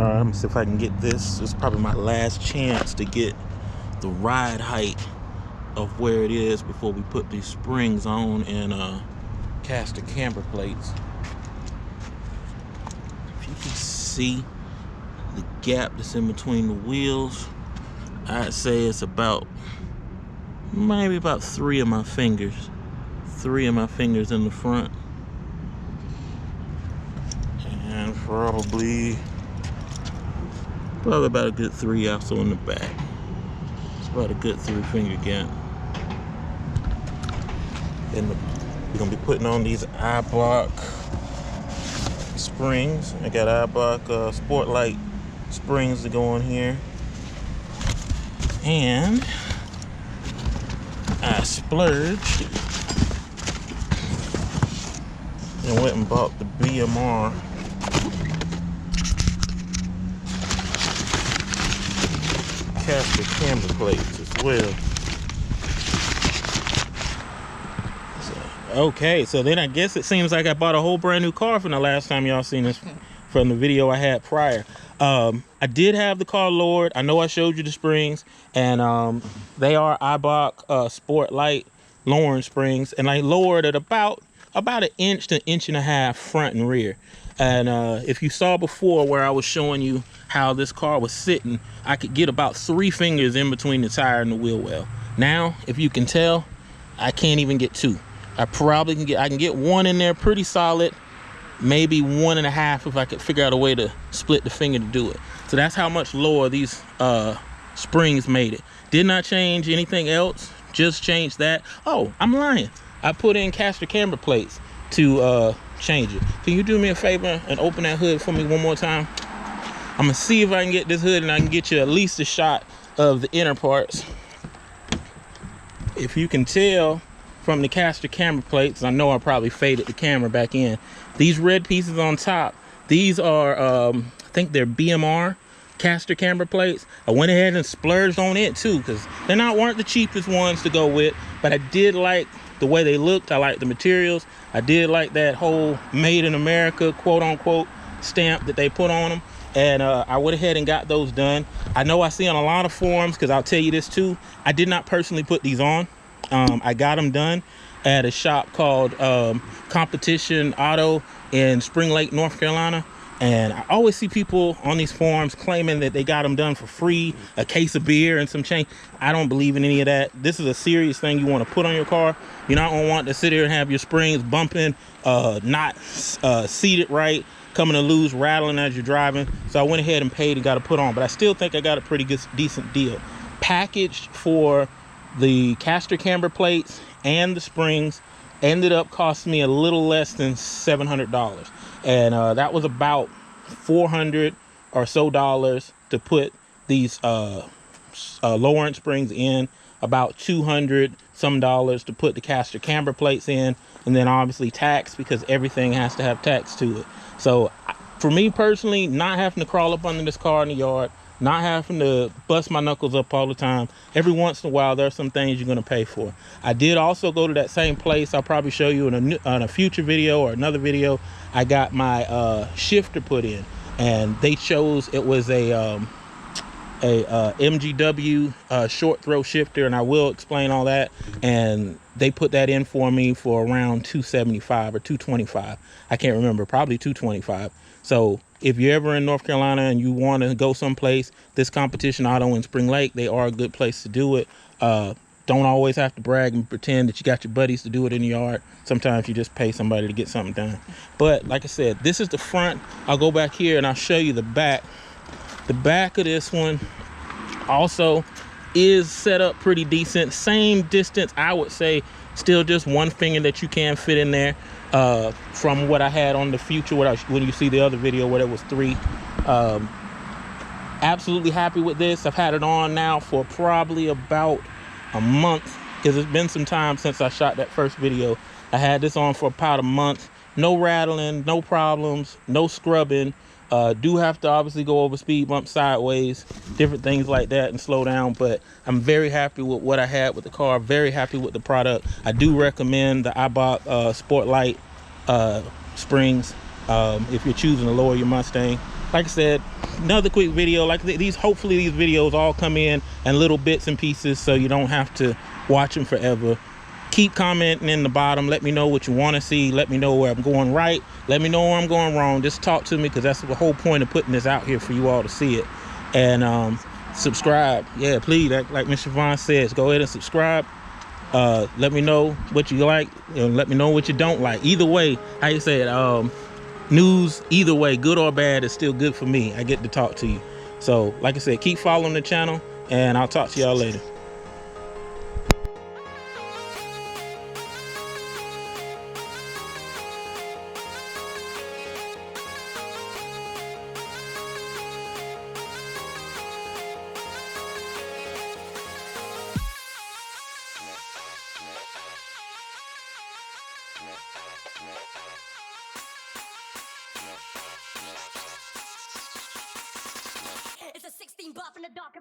All right, let me see if I can get this. This is probably my last chance to get the ride height of where it is before we put these springs on and cast the camber plates. If you can see the gap that's in between the wheels, I'd say it's about maybe about 3 of my fingers. 3 of my fingers in the front, and probably about a good 3 also in the back. It's about a good 3-finger gap. And we're gonna be putting on these Eibach springs. I got Eibach Sportline springs to go on here, and I splurged and went and bought the BMR caster camber plates as well. Okay, so then I guess it seems like I bought a whole brand new car from the last time y'all seen this from the video I had prior. I did have the car lowered. I know I showed you the springs, and they are Eibach Sportline lowering springs, and I lowered it about 1 inch to 1.5 inches front and rear. And if you saw before where I was showing you how this car was sitting, I could get about 3 fingers in between the tire and the wheel well. Now, if you can tell, I can't even get 2. I can get 1 in there pretty solid, maybe 1.5 if I could figure out a way to split the finger to do it. So that's how much lower these springs made it. Did not change anything else, just changed that. Oh, I'm lying. I put in caster camber plates to change it. Can you do me a favor and open that hood for me one more time? I'm gonna see if I can get this hood and I can get you at least a shot of the inner parts. If you can tell from the caster camber plates, I know I probably faded the camera back in. These red pieces on top, these are, I think they're BMR caster camber plates. I went ahead and splurged on it too, because they weren't the cheapest ones to go with, but I did like the way they looked. I like the materials. I did like that whole made in America quote unquote stamp that they put on them, and I went ahead and got those done. I know I see on a lot of forums, because I'll tell you this too, I did not personally put these on. I got them done at a shop called Competition Auto in Spring Lake, North Carolina. And I always see people on these forums claiming that they got them done for free, a case of beer and some change. I don't believe in any of that. This is a serious thing you want to put on your car. You're not going to want to sit here and have your springs bumping, not seated right, coming to loose, rattling as you're driving. So I went ahead and paid and got it put on. But I still think I got a pretty good, decent deal. Packaged for the caster camber plates and the springs ended up costing me a little less than $700, and that was about $400 or so to put these lowering springs in, about $200 some to put the caster camber plates in, and then obviously tax, because everything has to have tax to it. So for me personally, not having to crawl up under this car in the yard, not having to bust my knuckles up all the time. Every once in a while, there are some things you're gonna pay for. I did also go to that same place. I'll probably show you in a future video or another video. I got my shifter put in, and they chose it was a MGW short throw shifter, and I will explain all that. And they put that in for me for around $275 or $225. I can't remember, probably $225. So if you're ever in North Carolina and you want to go someplace, this Competition Auto in Spring Lake, they are a good place to do it. Don't always have to brag and pretend that you got your buddies to do it in the yard. Sometimes you just pay somebody to get something done. But like I said, this is the front. I'll go back here and I'll show you the back. The back of this one also is set up pretty decent. Same distance, I would say, still just 1 finger that you can fit in there. From what I had on the future, when you see the other video where there was 3. Absolutely happy with this. I've had it on now for probably about a month, because it's been some time since I shot that first video. I had this on for about a month. No rattling, no problems, no scrubbing. Do have to obviously go over speed bumps sideways, different things like that, and slow down, but I'm very happy with what I had with the car, very happy with the product. I do recommend the Eibach Sportline springs if you're choosing to lower your Mustang. like I said, another quick video. Like these, hopefully these videos all come in little bits and pieces, so you don't have to watch them forever. Keep commenting in the bottom. Let me know what you want to see. Let me know where I'm going right. Let me know where I'm going wrong. Just talk to me, because that's the whole point of putting this out here, for you all to see it. And subscribe. Yeah, please, like Mr. Vaughn says, go ahead and subscribe. Let me know what you like, and let me know what you don't like. Either way, how you say it, news, either way, good or bad, is still good for me. I get to talk to you. So like I said, keep following the channel, and I'll talk to y'all later. It's a 16 buff in the dark.